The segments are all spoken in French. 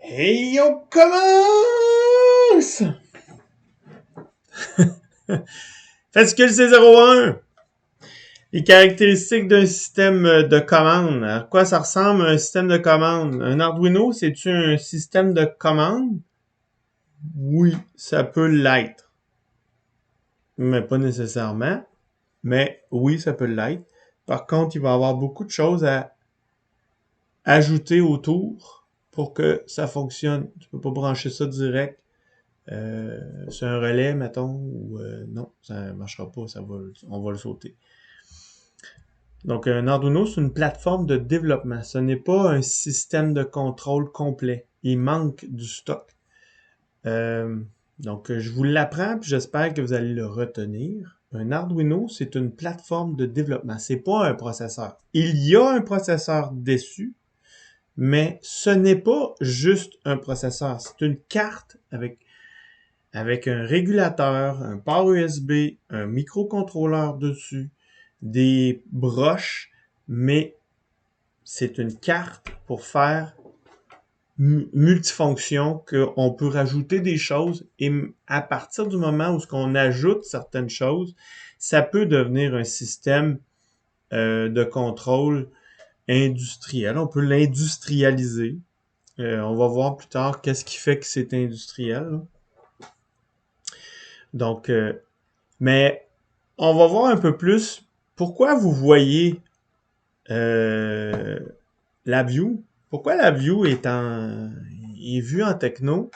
Et on commence! Fascicule C01. Les caractéristiques d'un système de commande. À quoi ça ressemble un système de commande? Un Arduino, c'est-tu un système de commande? Oui, ça peut l'être. Mais pas nécessairement. Mais oui, ça peut l'être. Par contre, il va y avoir beaucoup de choses à ajouter autour pour que ça fonctionne. Tu peux pas brancher ça direct sur un relais, mettons, ou non, ça ne marchera pas, on va le sauter. Donc, un Arduino, c'est une plateforme de développement. Ce n'est pas un système de contrôle complet. Il manque du stock. Donc, je vous l'apprends, puis j'espère que vous allez le retenir. Un Arduino, c'est une plateforme de développement. C'est pas un processeur. Il y a un processeur dessus, mais ce n'est pas juste un processeur. C'est une carte avec un régulateur, un port USB, un microcontrôleur dessus, des broches, mais c'est une carte pour faire multifonction qu'on peut rajouter des choses et à partir du moment où on ajoute certaines choses, ça peut devenir un système de contrôle industriel. On peut l'industrialiser. On va voir plus tard qu'est-ce qui fait que c'est industriel. Là. Donc, mais on va voir un peu plus pourquoi vous voyez la view. Pourquoi la view est vue en techno?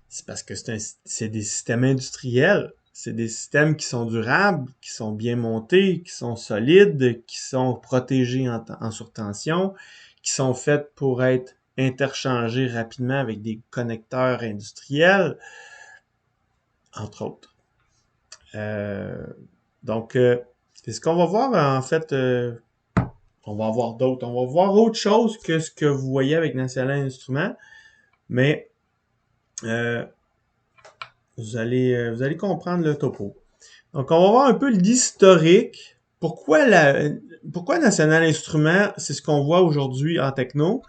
C'est parce que c'est des systèmes industriels. C'est des systèmes qui sont durables, qui sont bien montés, qui sont solides, qui sont protégés en surtension, qui sont faits pour être interchangés rapidement avec des connecteurs industriels, entre autres. Donc, c'est ce qu'on va voir, en fait, on va avoir d'autres. On va voir autre chose que ce que vous voyez avec National Instruments, mais vous allez comprendre le topo. Donc, on va voir un peu l'historique. Pourquoi National Instruments, c'est ce qu'on voit aujourd'hui en techno?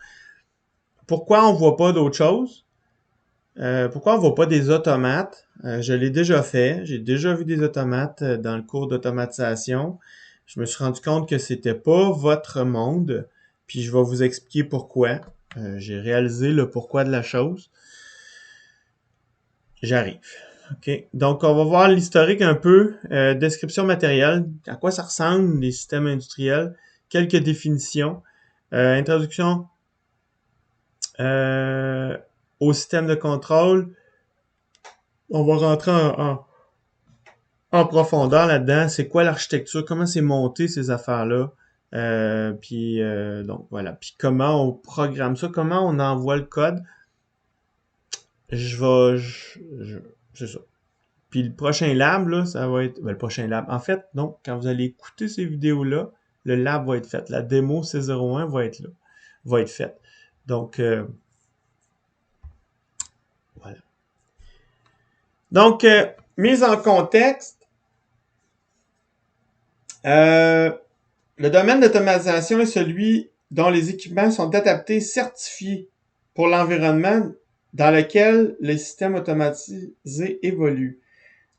Pourquoi on voit pas d'autres choses? Pourquoi on voit pas des automates? Je l'ai déjà fait. J'ai déjà vu des automates dans le cours d'automatisation. Je me suis rendu compte que c'était pas votre monde. Puis je vais vous expliquer pourquoi. J'ai réalisé le pourquoi de la chose. J'arrive. OK. Donc, on va voir l'historique un peu. Description matérielle. À quoi ça ressemble, les systèmes industriels. Quelques définitions. Introduction au système de contrôle. On va rentrer en profondeur là-dedans. C'est quoi l'architecture? Comment c'est monté ces affaires-là? Donc, voilà. Puis comment on programme ça? Comment on envoie le code? C'est ça. Puis le prochain lab, là, ça va être... le prochain lab. En fait, donc, quand vous allez écouter ces vidéos-là, le lab va être fait. La démo C01 va être là. Va être faite. Donc, voilà. Donc, mise en contexte, le domaine d'automatisation est celui dont les équipements sont adaptés, certifiés pour l'environnement dans lequel le système automatisé évolue.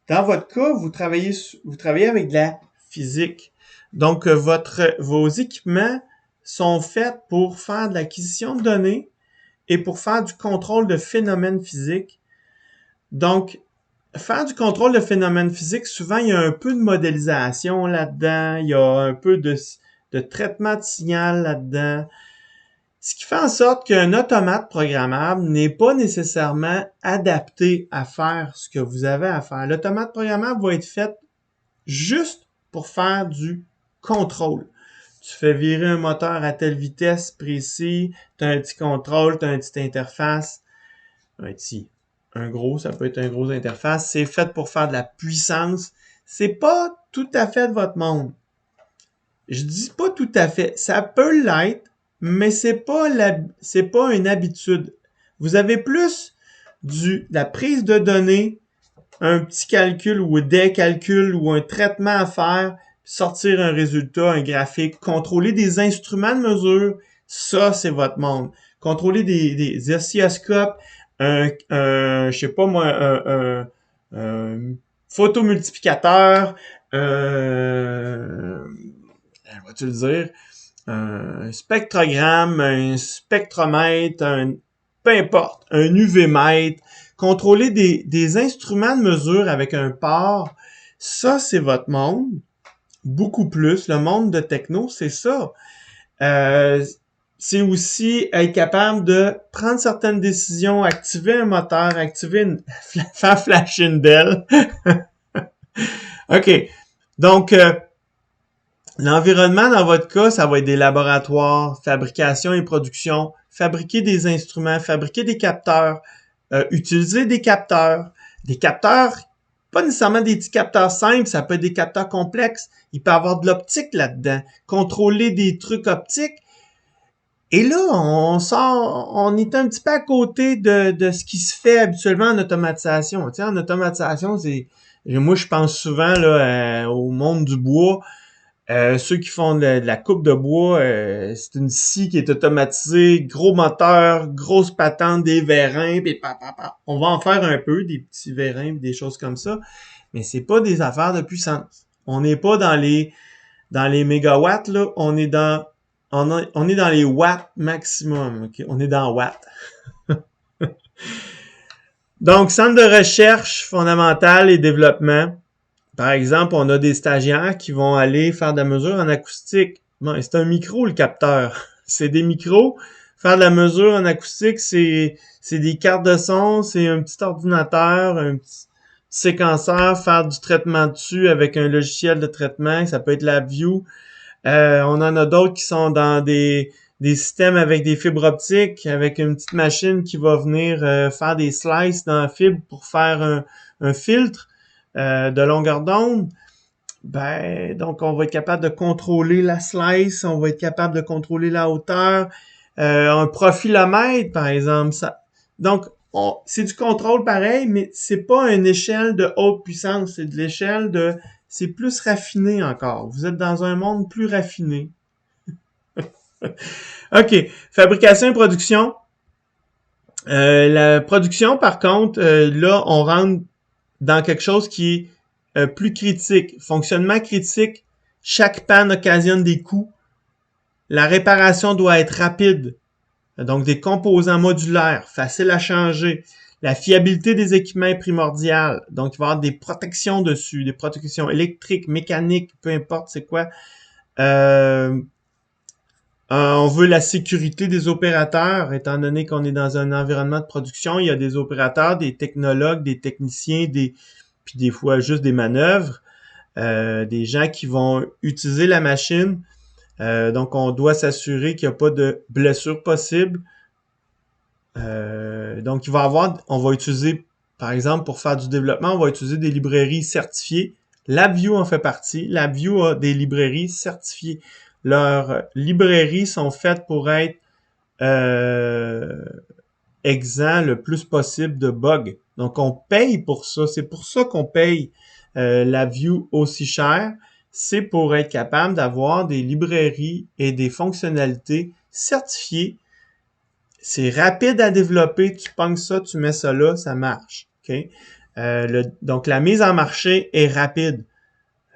Dans votre cas, vous travaillez avec de la physique. Donc, vos équipements sont faits pour faire de l'acquisition de données et pour faire du contrôle de phénomènes physiques. Donc, faire du contrôle de phénomènes physiques, souvent, il y a un peu de modélisation là-dedans, il y a un peu de traitement de signal là-dedans. Ce qui fait en sorte qu'un automate programmable n'est pas nécessairement adapté à faire ce que vous avez à faire. L'automate programmable va être fait juste pour faire du contrôle. Tu fais virer un moteur à telle vitesse précis, tu as un petit contrôle, tu as une petite interface, un gros, ça peut être un gros interface. C'est fait pour faire de la puissance. C'est pas tout à fait de votre monde. Je dis pas tout à fait. Ça peut l'être, mais c'est pas une habitude. Vous avez plus de la prise de données, un petit calcul ou des calculs ou un traitement à faire, sortir un résultat, un graphique, contrôler des instruments de mesure. Ça, c'est votre monde. contrôler des oscilloscopes, je sais pas moi, un photomultiplicateur, va-tu le dire, un spectrogramme, un spectromètre, peu importe, un UV-mètre, contrôler des instruments de mesure avec un port, ça, c'est votre monde. Beaucoup plus. Le monde de techno, c'est ça. C'est aussi être capable de prendre certaines décisions, activer un moteur, faire flasher une belle. OK. Donc, l'environnement, dans votre cas, ça va être des laboratoires, fabrication et production, fabriquer des instruments, fabriquer des capteurs, utiliser des capteurs, pas nécessairement des petits capteurs simples, ça peut être des capteurs complexes, il peut y avoir de l'optique là-dedans, contrôler des trucs optiques. Et là, on est un petit peu à côté de ce qui se fait habituellement en automatisation. Tu sais, en automatisation, moi je pense souvent là au monde du bois. Ceux qui font de la coupe de bois, c'est une scie qui est automatisée, gros moteur, grosse patente, des vérins, pis on va en faire un peu, des petits vérins, des choses comme ça, mais c'est pas des affaires de puissance. On n'est pas dans les mégawatts, là, on est dans les watts maximum, ok? On est dans watts. Donc, centre de recherche fondamentale et développement. Par exemple, on a des stagiaires qui vont aller faire de la mesure en acoustique. Bon, c'est un micro, le capteur. C'est des micros. Faire de la mesure en acoustique, c'est des cartes de son, c'est un petit ordinateur, un petit séquenceur, faire du traitement dessus avec un logiciel de traitement. Ça peut être LabVIEW. On en a d'autres qui sont dans des systèmes avec des fibres optiques, avec une petite machine qui va venir faire des slices dans la fibre pour faire un filtre de longueur d'onde. Ben, donc on va être capable de contrôler la slice, on va être capable de contrôler la hauteur, un profilomètre par exemple. Donc c'est du contrôle pareil, mais c'est pas une échelle de haute puissance, c'est de l'échelle c'est plus raffiné encore. Vous êtes dans un monde plus raffiné. OK. Fabrication et production. La production, par contre, là, on rentre dans quelque chose qui est plus critique. Fonctionnement critique. Chaque panne occasionne des coûts. La réparation doit être rapide. Donc, des composants modulaires, faciles à changer. La fiabilité des équipements est primordiale. Donc, il va y avoir des protections dessus, des protections électriques, mécaniques, peu importe c'est quoi. On veut la sécurité des opérateurs, étant donné qu'on est dans un environnement de production. Il y a des opérateurs, des technologues, des techniciens, puis des fois juste des manœuvres, des gens qui vont utiliser la machine. Donc, on doit s'assurer qu'il n'y a pas de blessure possible. Donc, on va utiliser, par exemple, pour faire du développement, on va utiliser des librairies certifiées. LabVIEW en fait partie. LabVIEW a des librairies certifiées. Leurs librairies sont faites pour être exempts le plus possible de bugs. Donc, on paye pour ça. C'est pour ça qu'on paye LabVIEW aussi cher. C'est pour être capable d'avoir des librairies et des fonctionnalités certifiées. C'est rapide à développer. Tu pognes ça, tu mets ça là, ça marche. Okay? Donc, la mise en marché est rapide.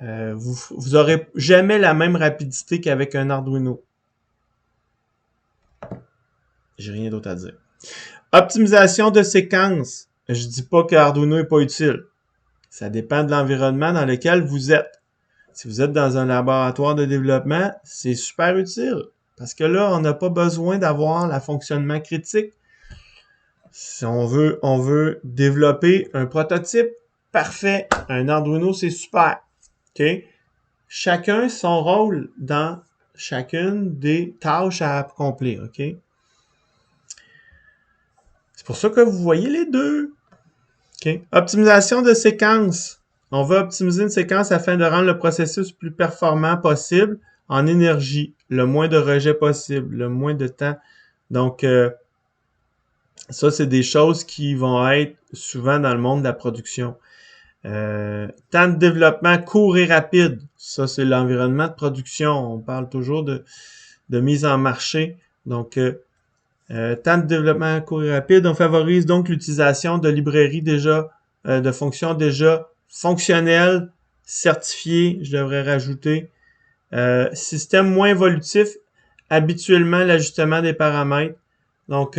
Vous aurez jamais la même rapidité qu'avec un Arduino. J'ai rien d'autre à dire. Optimisation de séquences. Je dis pas que Arduino est pas utile. Ça dépend de l'environnement dans lequel vous êtes. Si vous êtes dans un laboratoire de développement, c'est super utile. Parce que là, on n'a pas besoin d'avoir le fonctionnement critique. Si on veut développer un prototype parfait, un Arduino, c'est super. OK? Chacun son rôle dans chacune des tâches à accomplir, OK? C'est pour ça que vous voyez les deux. OK? Optimisation de séquence. On va optimiser une séquence afin de rendre le processus plus performant possible en énergie, le moins de rejets possible, le moins de temps. Donc, ça, c'est des choses qui vont être souvent dans le monde de la production. Temps de développement court et rapide. Ça, c'est l'environnement de production. On parle toujours de mise en marché. Donc, Temps de développement court et rapide. On favorise donc l'utilisation de librairies déjà, de fonctions déjà fonctionnelles, certifiées, je devrais rajouter. Système moins évolutif, habituellement l'ajustement des paramètres. Donc,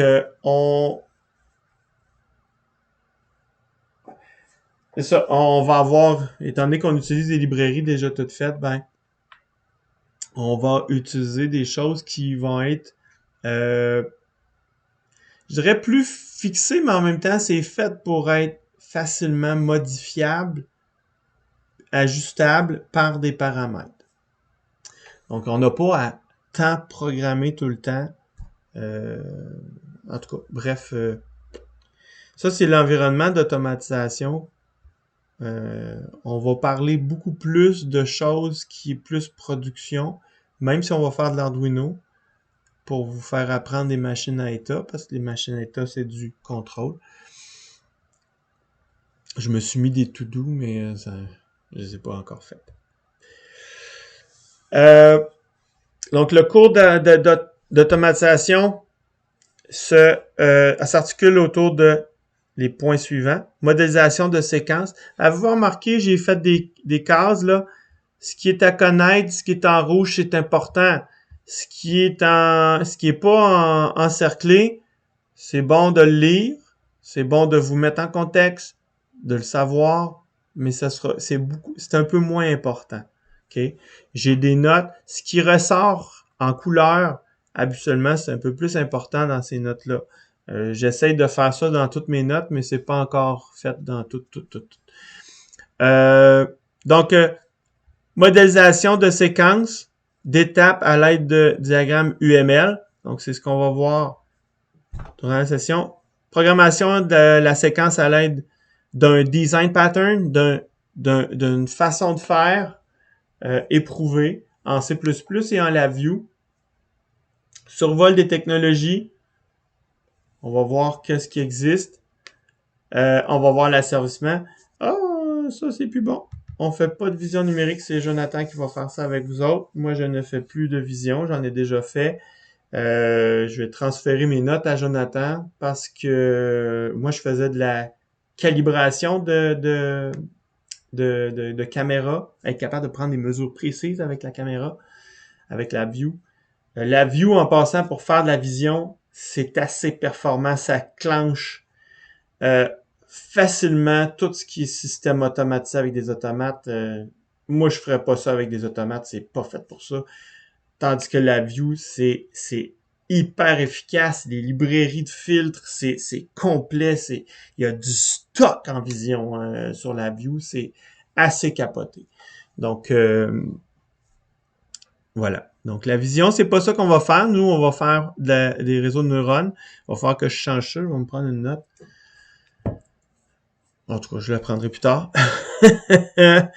c'est ça, on va avoir, étant donné qu'on utilise des librairies déjà toutes faites, ben, on va utiliser des choses qui vont être, je dirais plus fixées, mais en même temps, c'est fait pour être facilement modifiable, ajustable par des paramètres. Donc, on n'a pas à tant programmer tout le temps. En tout cas, bref, ça c'est l'environnement d'automatisation. On va parler beaucoup plus de choses qui est plus production, même si on va faire de l'Arduino pour vous faire apprendre des machines à état, parce que les machines à état, c'est du contrôle. Je me suis mis des to-do, mais ça, je les ai pas encore fait. Donc, le cours d'automatisation s'articule autour de les points suivants. Modélisation de séquences. Avez-vous remarqué, j'ai fait des cases, là. Ce qui est à connaître, ce qui est en rouge, c'est important. Ce qui est pas encerclé, c'est bon de le lire. C'est bon de vous mettre en contexte, de le savoir, mais c'est un peu moins important. OK? J'ai des notes. Ce qui ressort en couleur, habituellement, c'est un peu plus important dans ces notes-là. J'essaye de faire ça dans toutes mes notes, mais c'est pas encore fait dans toutes. Donc, modélisation de séquences, d'étapes à l'aide de diagrammes UML. Donc, c'est ce qu'on va voir durant la session. Programmation de la séquence à l'aide d'un design pattern, d'une façon de faire éprouvée en C++ et en LabVIEW. Survol des technologies. On va voir qu'est-ce qui existe. On va voir l'asservissement. Ça c'est plus bon. On fait pas de vision numérique, c'est Jonathan qui va faire ça avec vous autres. Moi, je ne fais plus de vision, j'en ai déjà fait. Je vais transférer mes notes à Jonathan parce que moi, je faisais de la calibration de caméra, être capable de prendre des mesures précises avec la caméra, avec la view. La view, en passant, pour faire de la vision, c'est assez performant, ça clenche facilement tout ce qui est système automatisé avec des automates. Moi, je ferais pas ça avec des automates, c'est pas fait pour ça. Tandis que la view, c'est hyper efficace. Les librairies de filtres, c'est complet. Il y a du stock en vision sur la view. C'est assez capoté. Donc, voilà. Donc, la vision, c'est pas ça qu'on va faire. Nous, on va faire des réseaux de neurones. Il va falloir que je change ça. Je vais me prendre une note. En tout cas, je la prendrai plus tard. La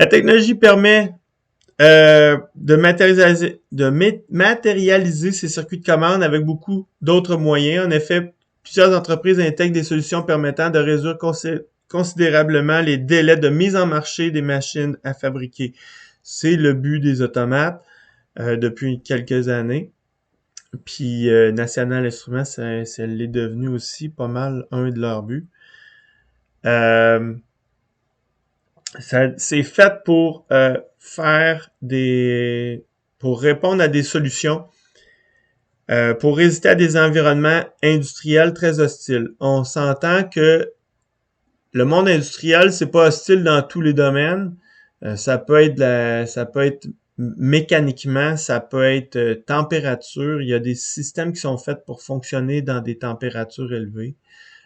technologie permet de matérialiser ces circuits de commande avec beaucoup d'autres moyens. En effet, plusieurs entreprises intègrent des solutions permettant de réduire considérablement les délais de mise en marché des machines à fabriquer. C'est le but des automates depuis quelques années. Puis National Instruments, ça l'est devenu aussi pas mal un de leurs buts. C'est fait pour pour répondre à des solutions, pour résister à des environnements industriels très hostiles. On s'entend que le monde industriel, c'est pas hostile dans tous les domaines. Ça peut être mécaniquement, ça peut être température. Il y a des systèmes qui sont faits pour fonctionner dans des températures élevées,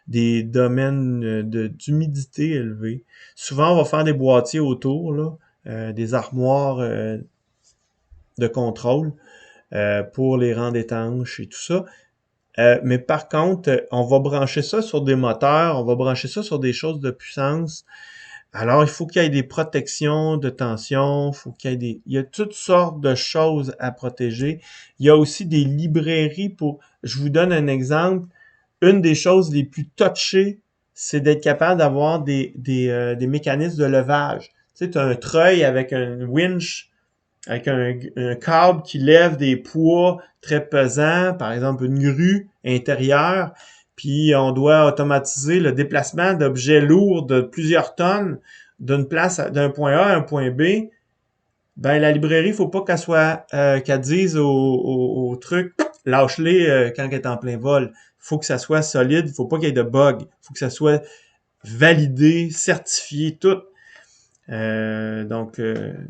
des domaines d'humidité élevés. Souvent, on va faire des boîtiers autour, là, des armoires de contrôle pour les rendre étanches et tout ça. Mais par contre, on va brancher ça sur des moteurs, on va brancher ça sur des choses de puissance. Alors, il faut qu'il y ait des protections de tension, il y a toutes sortes de choses à protéger. Il y a aussi des librairies je vous donne un exemple. Une des choses les plus touchées, c'est d'être capable d'avoir des mécanismes de levage. Tu sais, tu as un treuil avec un winch avec un câble qui lève des poids très pesants, par exemple une grue intérieure, puis on doit automatiser le déplacement d'objets lourds de plusieurs tonnes d'une place, d'un point A à un point B. Ben la librairie, faut pas qu'elle dise au truc lâche-les quand elle est en plein vol. Faut que ça soit solide, il faut pas qu'il y ait de bugs, faut que ça soit validé, certifié, tout. Donc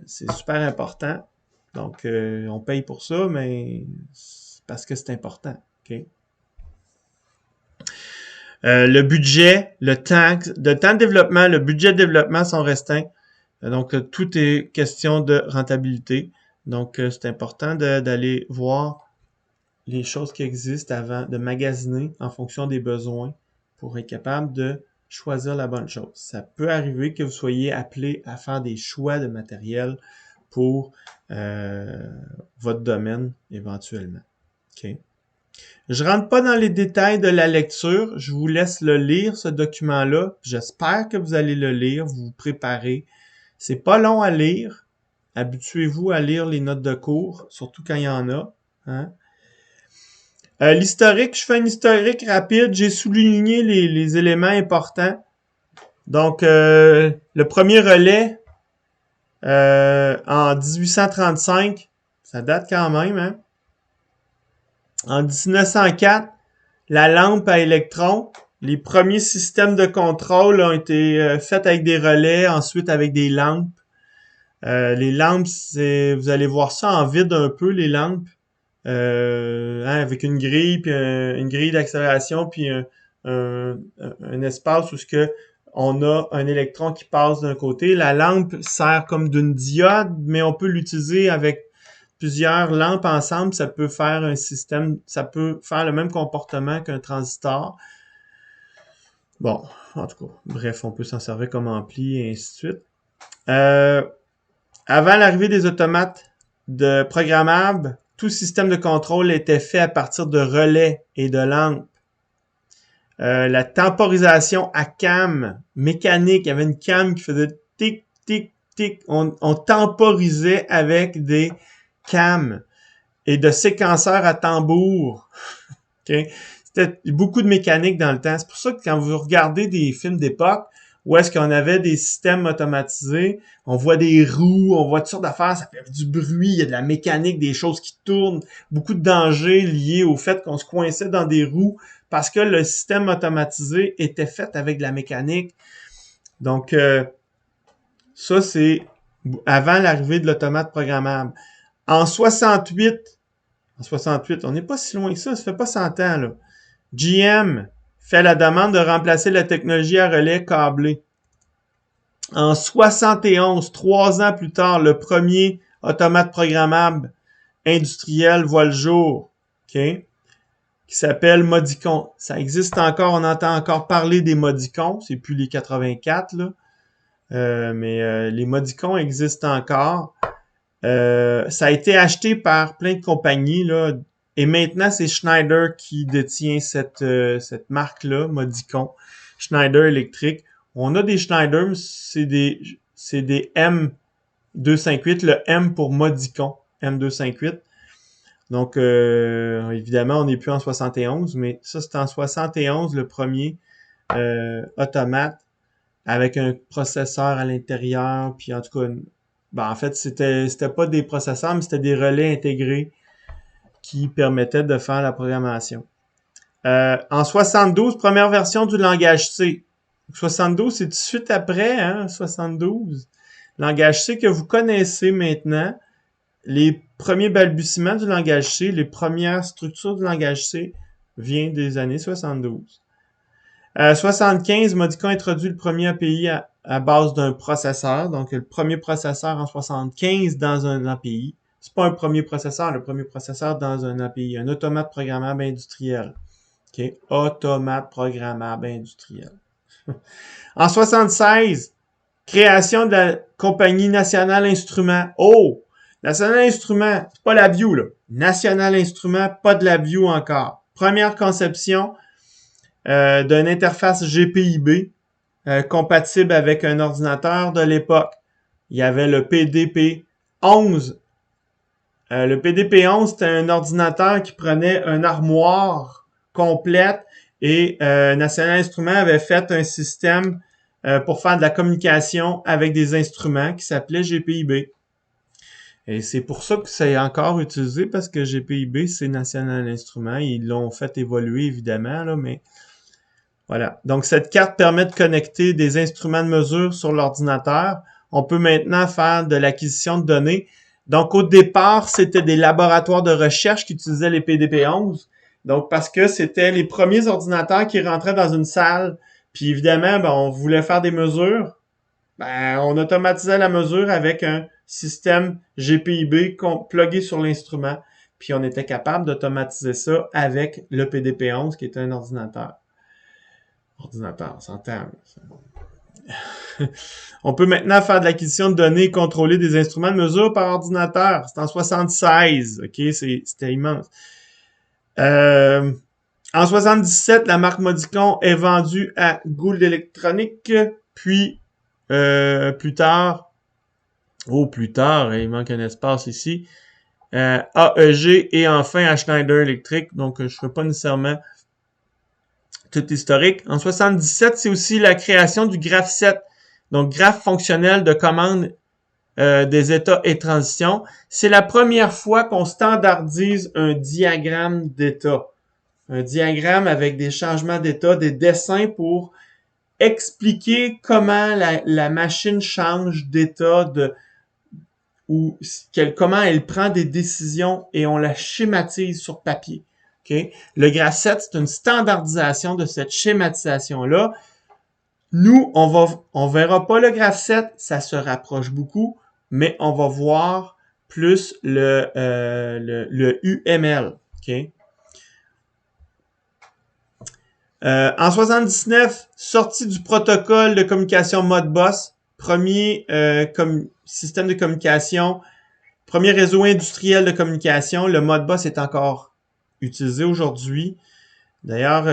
c'est super important. Donc on paye pour ça, mais c'est parce que c'est important. OK? Le budget, le temps de développement, le budget de développement sont restreints. Donc, tout est question de rentabilité. Donc, c'est important d'aller voir les choses qui existent avant, de magasiner en fonction des besoins pour être capable de choisir la bonne chose. Ça peut arriver que vous soyez appelé à faire des choix de matériel pour votre domaine éventuellement. OK? Je rentre pas dans les détails de la lecture. Je vous laisse le lire, ce document-là. J'espère que vous allez le lire, vous préparer. C'est pas long à lire. Habituez-vous à lire les notes de cours, surtout quand il y en a. Hein? L'historique, je fais un historique rapide. J'ai souligné les éléments importants. Donc, le premier relais en 1835, ça date quand même. Hein? En 1904, la lampe à électrons. Les premiers systèmes de contrôle ont été faits avec des relais, ensuite avec des lampes. Les lampes, vous allez voir ça en vide un peu, les lampes, avec une grille, puis une grille d'accélération, puis un espace où on a un électron qui passe d'un côté. La lampe sert comme d'une diode, mais on peut l'utiliser avec plusieurs lampes ensemble. Ça peut faire un système, ça peut faire le même comportement qu'un transistor. Bon, en tout cas, bref, on peut s'en servir comme ampli et ainsi de suite. Avant l'arrivée des automates programmables, tout système de contrôle était fait à partir de relais et de lampes. La temporisation à cam mécanique, il y avait une cam qui faisait tic, tic, tic. On temporisait avec des cams et de séquenceurs à tambour. Okay? C'était beaucoup de mécanique dans le temps. C'est pour ça que quand vous regardez des films d'époque, où est-ce qu'on avait des systèmes automatisés, on voit des roues, on voit toutes sortes d'affaires, ça fait du bruit, il y a de la mécanique, des choses qui tournent, beaucoup de dangers liés au fait qu'on se coinçait dans des roues parce que le système automatisé était fait avec de la mécanique. Donc, ça, c'est avant l'arrivée de l'automate programmable. En 68, on n'est pas si loin que ça fait pas 100 ans, là. GM fait la demande de remplacer la technologie à relais câblé. En 71, 3 ans plus tard, le premier automate programmable industriel voit le jour, okay, qui s'appelle Modicon. Ça existe encore, on entend encore parler des Modicons, c'est plus les 84, là. Mais les Modicons existent encore. Ça a été acheté par plein de compagnies, là. Et maintenant, c'est Schneider qui détient cette marque-là, Modicon. Schneider électrique. On a des Schneider, c'est des M258, le M pour Modicon, M258. Donc, évidemment, on n'est plus en 71, mais ça, c'est en 71, le premier automate avec un processeur à l'intérieur, puis en tout cas, en fait, c'était pas des processeurs, mais c'était des relais intégrés qui permettait de faire la programmation. En 72, première version du langage C. 72, c'est tout de suite après, hein, 72. Langage C que vous connaissez maintenant. Les premiers balbutiements du langage C, les premières structures du langage C viennent des années 72. 75, Modicon introduit le premier API à base d'un processeur. Donc, le premier processeur en 75 dans un API. C'est pas un premier processeur, le premier processeur dans un API, un automate programmable industriel. OK? Automate programmable industriel. En 76, création de la compagnie National Instruments. Oh! National Instruments, c'est pas la View, là. National Instruments, pas de la View encore. Première conception d'une interface GPIB compatible avec un ordinateur de l'époque. Il y avait le PDP-11 Le PDP-11, c'était un ordinateur qui prenait une armoire complète et National Instruments avait fait un système pour faire de la communication avec des instruments qui s'appelait GPIB. Et c'est pour ça que c'est encore utilisé parce que GPIB, c'est National Instruments. Ils l'ont fait évoluer évidemment, là, mais voilà. Donc, cette carte permet de connecter des instruments de mesure sur l'ordinateur. On peut maintenant faire de l'acquisition de données. Donc, au départ, c'était des laboratoires de recherche qui utilisaient les PDP-11. Donc, parce que c'était les premiers ordinateurs qui rentraient dans une salle. Puis, évidemment, on voulait faire des mesures. On automatisait la mesure avec un système GPIB plugué sur l'instrument. Puis, on était capable d'automatiser ça avec le PDP-11, qui est un ordinateur. On s'entend. On peut maintenant faire de l'acquisition de données et contrôler des instruments de mesure par ordinateur. C'est en 76, ok? C'était immense. En 77, la marque Modicon est vendue à Gould Electronic, puis plus tard, il manque un espace ici, AEG et enfin à Schneider Electric. Donc, je ne ferai pas nécessairement tout historique. En 77, c'est aussi la création du graphe 7. Donc, graphe fonctionnel de commande des états et transitions. C'est la première fois qu'on standardise un diagramme d'état. Un diagramme avec des changements d'état, des dessins pour expliquer comment la machine change d'état ou comment elle prend des décisions et on la schématise sur papier. Okay? Le graphe 7, c'est une standardisation de cette schématisation-là. Nous, on verra pas le graphe 7, ça se rapproche beaucoup, mais on va voir plus le UML. Okay? En 79, sortie du protocole de communication Modbus, premier système de communication, premier réseau industriel de communication. Le Modbus est encore utilisé aujourd'hui. D'ailleurs,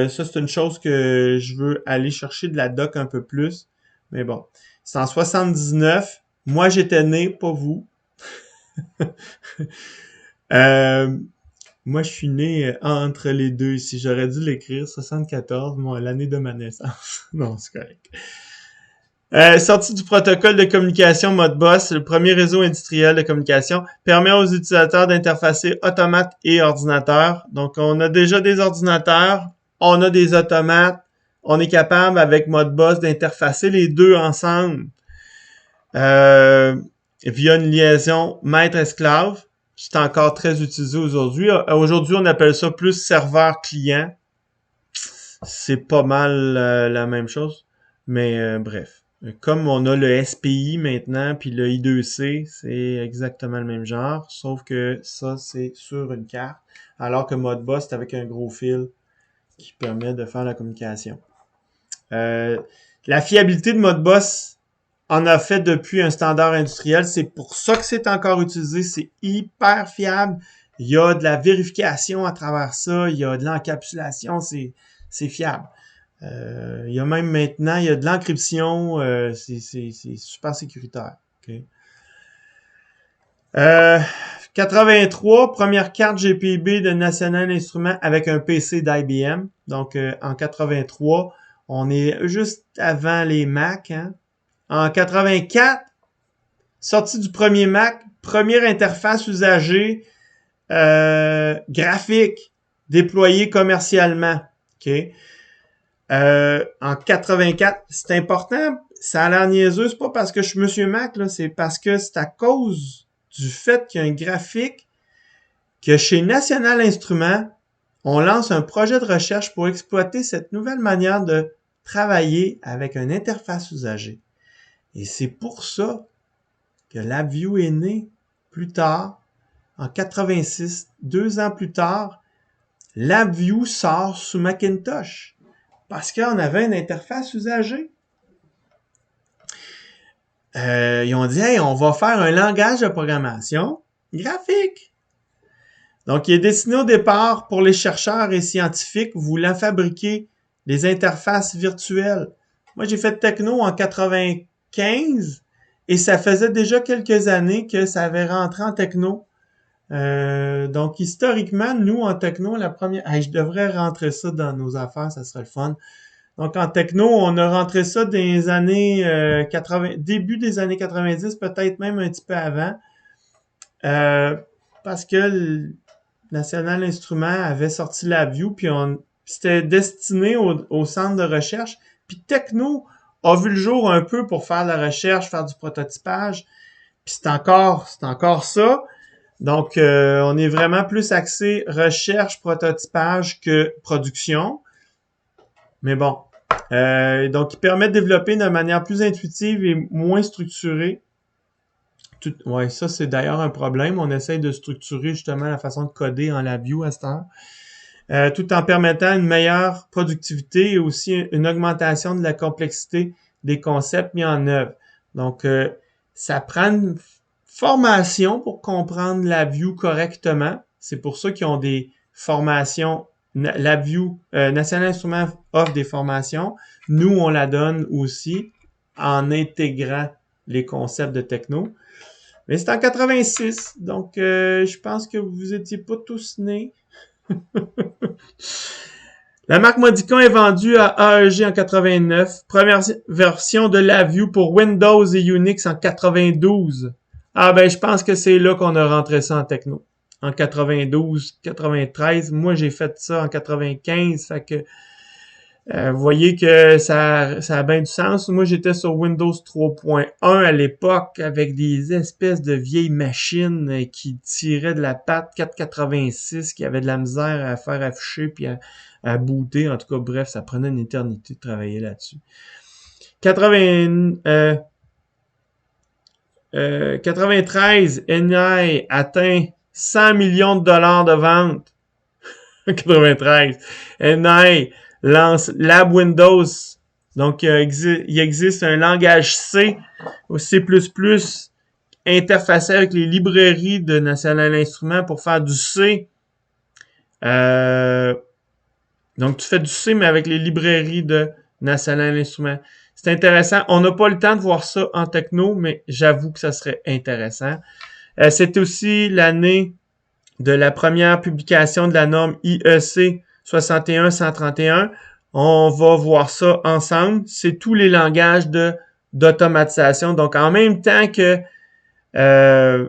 ça c'est une chose que je veux aller chercher de la doc un peu plus. Mais bon, c'est en 79. Moi, j'étais né, pas vous. Moi, je suis né entre les deux ici. J'aurais dû l'écrire, 74, l'année de ma naissance. Non, c'est correct. Sortie du protocole de communication Modbus, le premier réseau industriel de communication, permet aux utilisateurs d'interfacer automates et ordinateurs. Donc, on a déjà des ordinateurs, on a des automates, on est capable avec Modbus d'interfacer les deux ensemble via une liaison maître-esclave. C'est encore très utilisé aujourd'hui. Aujourd'hui, on appelle ça plus serveur-client. C'est pas mal la même chose, mais bref. Comme on a le SPI maintenant, puis le I2C, c'est exactement le même genre, sauf que ça, c'est sur une carte, alors que Modbus, c'est avec un gros fil qui permet de faire la communication. La fiabilité de Modbus en a fait depuis un standard industriel. C'est pour ça que c'est encore utilisé. C'est hyper fiable. Il y a de la vérification à travers ça. Il y a de l'encapsulation. C'est fiable. Il y a même maintenant, il y a de l'encryption. C'est super sécuritaire. Okay. 83, première carte GPIB de National Instruments avec un PC d'IBM. Donc, en 83, on est juste avant les Mac. Hein. En 84, sortie du premier Mac, première interface usagée graphique déployée commercialement. Okay. En 84, c'est important, ça a l'air niaiseux, c'est pas parce que je suis Monsieur Mac, là, c'est parce que c'est à cause du fait qu'il y a un graphique que chez National Instruments, on lance un projet de recherche pour exploiter cette nouvelle manière de travailler avec une interface usagée. Et c'est pour ça que LabVIEW est né plus tard, en 86, 2 ans plus tard, LabVIEW sort sous Macintosh parce qu'on avait une interface usagée. Ils ont dit, hey, on va faire un langage de programmation graphique. Donc, il est destiné au départ pour les chercheurs et scientifiques voulant fabriquer des interfaces virtuelles. Moi, j'ai fait techno en 95 et ça faisait déjà quelques années que ça avait rentré en techno. Donc, historiquement, nous, en techno, la première... Hey, je devrais rentrer ça dans nos affaires, ça serait le fun. Donc, en techno, on a rentré ça dans les années 80... Début des années 90, peut-être même un petit peu avant. Parce que le National Instruments avait sorti la View, puis c'était destiné au centre de recherche. Puis Techno a vu le jour un peu pour faire de la recherche, faire du prototypage. Puis c'est encore ça. Donc, on est vraiment plus axé recherche, prototypage que production. Mais bon. Donc, il permet de développer de manière plus intuitive et moins structurée. Ouais, ça, c'est d'ailleurs un problème. On essaye de structurer justement la façon de coder en LabVIEW à cette heure. Tout en permettant une meilleure productivité et aussi une augmentation de la complexité des concepts mis en œuvre. Donc, ça prend une formation pour comprendre LabVIEW correctement. C'est pour ça qu'ils ont des formations. LabVIEW, National Instruments offre des formations. Nous, on la donne aussi en intégrant les concepts de techno. Mais c'est en 86, donc je pense que vous étiez pas tous nés. La marque Modicon est vendue à AEG en 89. Première version de LabVIEW pour Windows et Unix en 92. Ah ben, je pense que c'est là qu'on a rentré ça en techno. En 92, 93. Moi, j'ai fait ça en 95. Fait que vous voyez que ça a bien du sens. Moi, j'étais sur Windows 3.1 à l'époque avec des espèces de vieilles machines qui tiraient de la patte 486, qui avaient de la misère à faire afficher puis à booter. En tout cas, bref, ça prenait une éternité de travailler là-dessus. 93, NI atteint 100 millions de dollars de ventes. 93. NI lance Lab Windows. Donc, il existe un langage C ou C++ interfacé avec les librairies de National Instruments pour faire du C. Donc, tu fais du C, mais avec les librairies de National Instruments. C'est intéressant. On n'a pas le temps de voir ça en techno, mais j'avoue que ça serait intéressant. C'est aussi l'année de la première publication de la norme IEC 61131. On va voir ça ensemble. C'est tous les langages d'automatisation. Donc, en même temps que à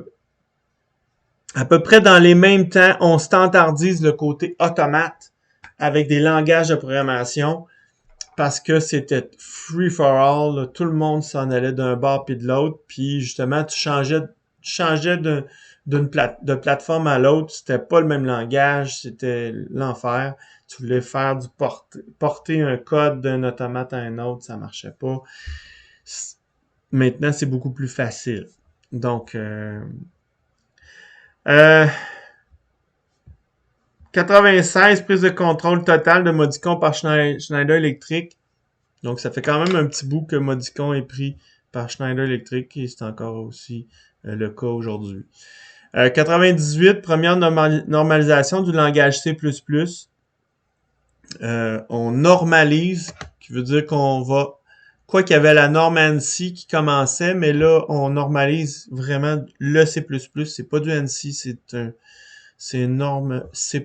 peu près dans les mêmes temps, on standardise le côté automate avec des langages de programmation parce que c'était free for all. Là. Tout le monde s'en allait d'un bord puis de l'autre. Puis justement, tu changeais de plateforme à l'autre. C'était pas le même langage. C'était l'enfer. Tu voulais faire porter un code d'un automate à un autre. Ça marchait pas. Maintenant, c'est beaucoup plus facile. Donc, 96, prise de contrôle totale de Modicon par Schneider Electric. Donc, ça fait quand même un petit bout que Modicon est pris par Schneider Electric et c'est encore aussi le cas aujourd'hui. 98, première normalisation du langage C++. On normalise, qui veut dire qu'on va... Quoi qu'il y avait la norme ANSI qui commençait, mais là, on normalise vraiment le C++. C'est pas du ANSI, c'est une norme C++.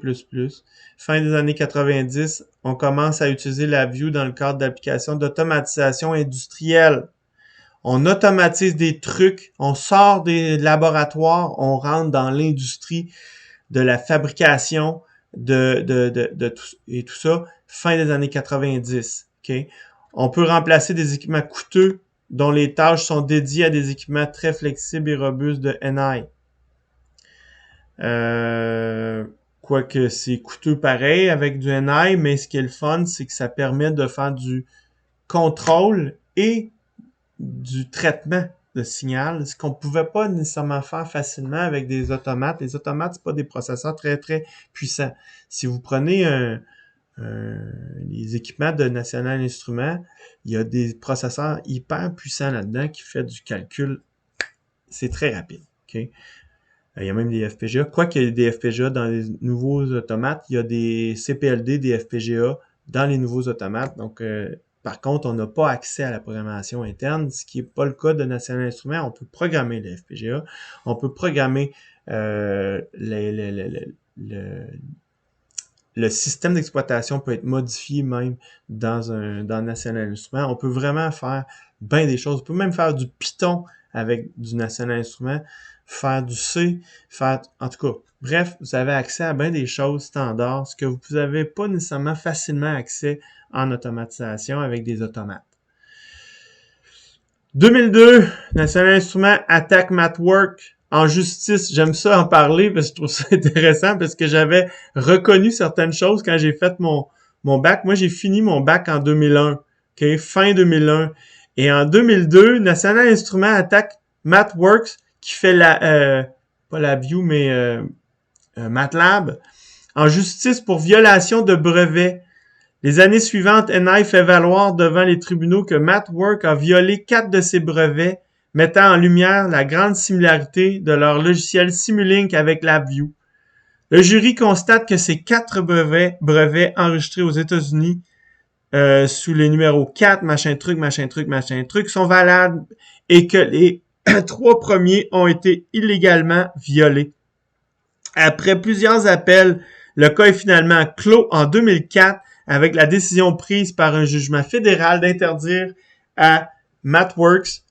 Fin des années 90, on commence à utiliser la View dans le cadre d'applications d'automatisation industrielle. On automatise des trucs, on sort des laboratoires, on rentre dans l'industrie de la fabrication de tout, et tout ça, fin des années 90. Okay? On peut remplacer des équipements coûteux dont les tâches sont dédiées à des équipements très flexibles et robustes de NI. Quoique c'est coûteux pareil avec du NI, mais ce qui est le fun, c'est que ça permet de faire du contrôle et du traitement de signal, ce qu'on pouvait pas nécessairement faire facilement avec des automates. Les automates, c'est pas des processeurs très, très puissants. Si vous prenez les équipements de National Instruments, il y a des processeurs hyper puissants là-dedans qui fait du calcul. C'est très rapide. Okay? Il y a même des FPGA. Quoiqu'il y ait des FPGA dans les nouveaux automates, il y a des CPLD, des FPGA dans les nouveaux automates. Donc, par contre, on n'a pas accès à la programmation interne, ce qui n'est pas le cas de National Instruments. On peut programmer les FPGA, on peut programmer le système d'exploitation peut être modifié même dans National Instruments. On peut vraiment faire bien des choses. On peut même faire du Python avec du National Instruments, faire du C, en tout cas, bref, vous avez accès à bien des choses standards, ce que vous n'avez pas nécessairement facilement accès en automatisation avec des automates. 2002, National Instruments attaque MathWorks en justice. J'aime ça en parler parce que je trouve ça intéressant parce que j'avais reconnu certaines choses quand j'ai fait mon bac. Moi, j'ai fini mon bac en 2001, fin 2001. Et en 2002, National Instruments attaque MathWorks qui fait pas LabVIEW, mais MATLAB en justice pour violation de brevet. Les années suivantes, NI fait valoir devant les tribunaux que MathWorks a violé 4 de ses brevets, mettant en lumière la grande similarité de leur logiciel Simulink avec LabVIEW. Le jury constate que ces 4 brevets enregistrés aux États-Unis sous les numéros 4, machin truc, sont valables et que les 3 premiers ont été illégalement violés. Après plusieurs appels, le cas est finalement clos en 2004 avec la décision prise par un jugement fédéral d'interdire à MathWorks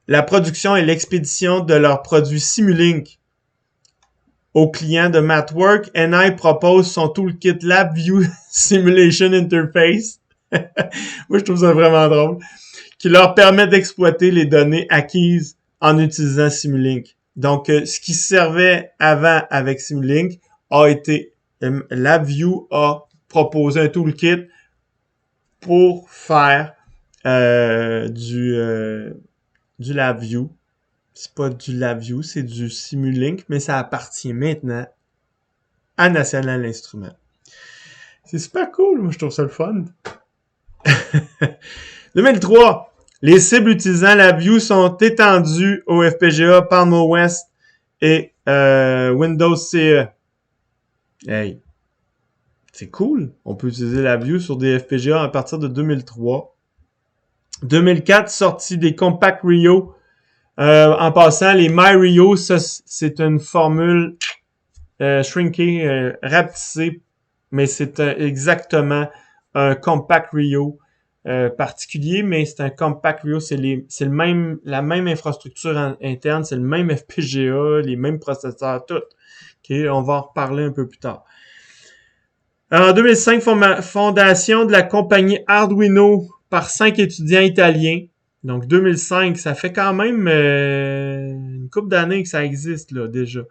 la production et l'expédition de leurs produits Simulink aux clients de MathWorks. NI propose son toolkit LabVIEW Simulation Interface. Moi, je trouve ça vraiment drôle. Qui leur permet d'exploiter les données acquises en utilisant Simulink. Donc, ce qui servait avant avec Simulink a été, LabVIEW a proposé un toolkit pour faire du LabVIEW. C'est pas du LabVIEW, c'est du Simulink, mais ça appartient maintenant à National Instruments. C'est super cool, moi je trouve ça le fun. 2003. Les cibles utilisant LabVIEW sont étendues au FPGA, Palm OS et Windows CE. Hey, c'est cool. On peut utiliser LabVIEW sur des FPGA à partir de 2003. 2004, sortie des Compact Rio. En passant, les MyRio, ça, c'est une formule shrinkée, rapetissée, mais c'est exactement un Compact Rio particulier, mais c'est un Compact Rio, c'est la même infrastructure interne, c'est le même FPGA, les mêmes processeurs, tout. Okay, on va en reparler un peu plus tard. En 2005, fondation de la compagnie Arduino par 5 étudiants italiens. Donc 2005, ça fait quand même une couple d'années que ça existe là déjà.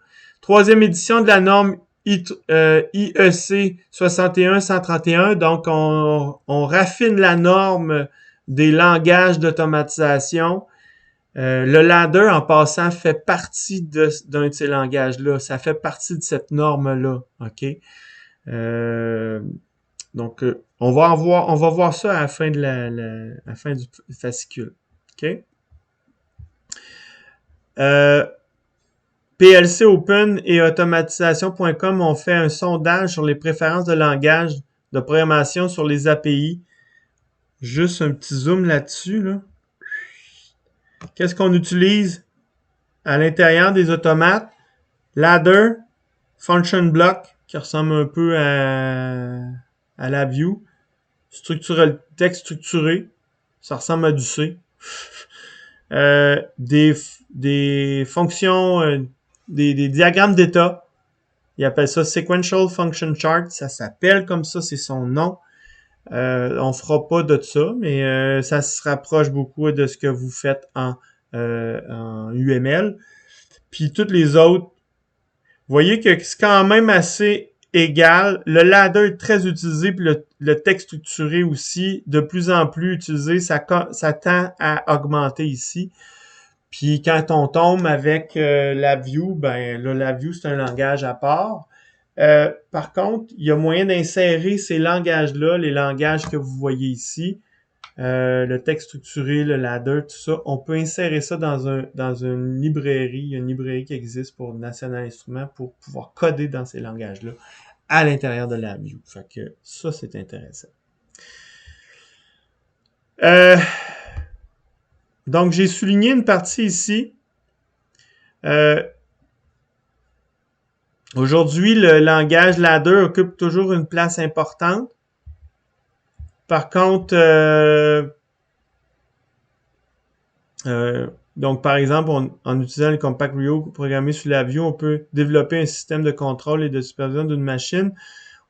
3e édition de la norme IEC 61131. Donc on raffine la norme des langages d'automatisation. Le ladder, en passant, fait partie d'un de ces langages-là. Ça fait partie de cette norme-là. OK? Donc, on va voir ça à la fin de la fin du fascicule. OK? PLC Open et automatisation.com ont fait un sondage sur les préférences de langage de programmation sur les API. Juste un petit zoom là-dessus, là. Qu'est-ce qu'on utilise à l'intérieur des automates? Ladder, function block, qui ressemble un peu à LabVIEW. Texte structuré, ça ressemble à du C. Des fonctions, des diagrammes d'état. Ils appellent ça Sequential Function Chart. Ça s'appelle comme ça, c'est son nom. On fera pas de ça, mais ça se rapproche beaucoup de ce que vous faites en UML. Puis toutes les autres, vous voyez que c'est quand même assez égal. Le ladder est très utilisé, puis le texte structuré aussi, de plus en plus utilisé. Ça tend à augmenter ici. Puis quand on tombe avec LabVIEW, ben là, LabVIEW, c'est un langage à part. Par contre, il y a moyen d'insérer ces langages-là, les langages que vous voyez ici, le texte structuré, le ladder, tout ça. On peut insérer ça dans une librairie. Il y a une librairie qui existe pour National Instruments pour pouvoir coder dans ces langages-là à l'intérieur de LabVIEW. Fait que ça, c'est intéressant. Donc, j'ai souligné une partie ici. Aujourd'hui, le langage ladder occupe toujours une place importante. Par contre, donc par exemple, en utilisant le Compact Rio programmé sur la Vue, on peut développer un système de contrôle et de supervision d'une machine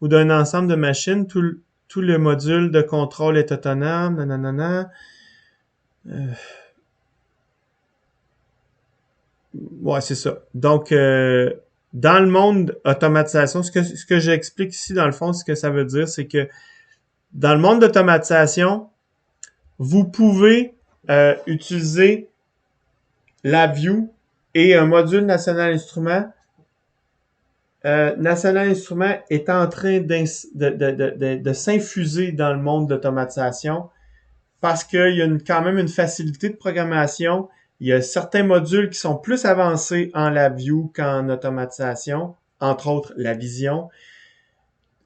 ou d'un ensemble de machines. Tout le module de contrôle est autonome. Nanana. Ouais, c'est ça. Donc, dans le monde automatisation, ce que j'explique ici, dans le fond, ce que ça veut dire, c'est que dans le monde d'automatisation, vous pouvez utiliser la Vue et un module National Instruments. National Instruments est en train de s'infuser dans le monde d'automatisation parce qu'il y a quand même une facilité de programmation. Il y a certains modules qui sont plus avancés en LabVIEW qu'en automatisation, entre autres la vision.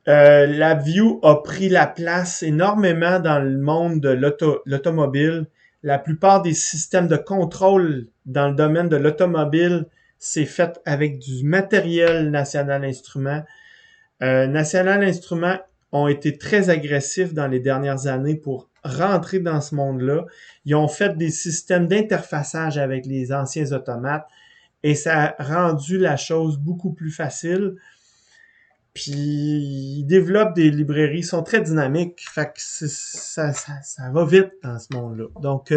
LabVIEW a pris la place énormément dans le monde de l'automobile. La plupart des systèmes de contrôle dans le domaine de l'automobile, c'est fait avec du matériel National Instruments. National Instruments ont été très agressifs dans les dernières années pour rentrer dans ce monde-là. Ils ont fait des systèmes d'interfaçage avec les anciens automates et ça a rendu la chose beaucoup plus facile. Puis ils développent des librairies, ils sont très dynamiques, fait que ça va vite dans ce monde-là. Donc,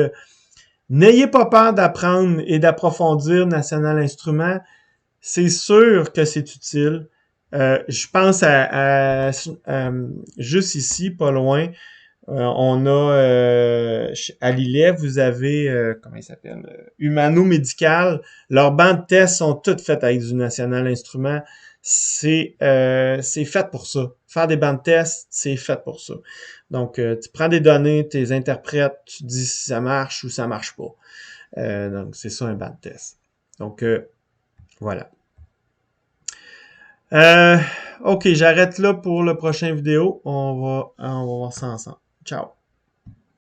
n'ayez pas peur d'apprendre et d'approfondir National Instruments. C'est sûr que c'est utile. Je pense à juste ici, pas loin, on a à Lillet, vous avez comment il s'appelle? Humano Médical. Leurs bancs de tests sont toutes faites avec du National Instruments. C'est fait pour ça. Faire des bancs de tests, c'est fait pour ça. Donc, tu prends des données, tu les interprètes, tu dis si ça marche ou ça marche pas. Donc, c'est ça un banc de test. Donc, voilà. OK, j'arrête là pour la prochaine vidéo. On va voir ça ensemble. Ciao.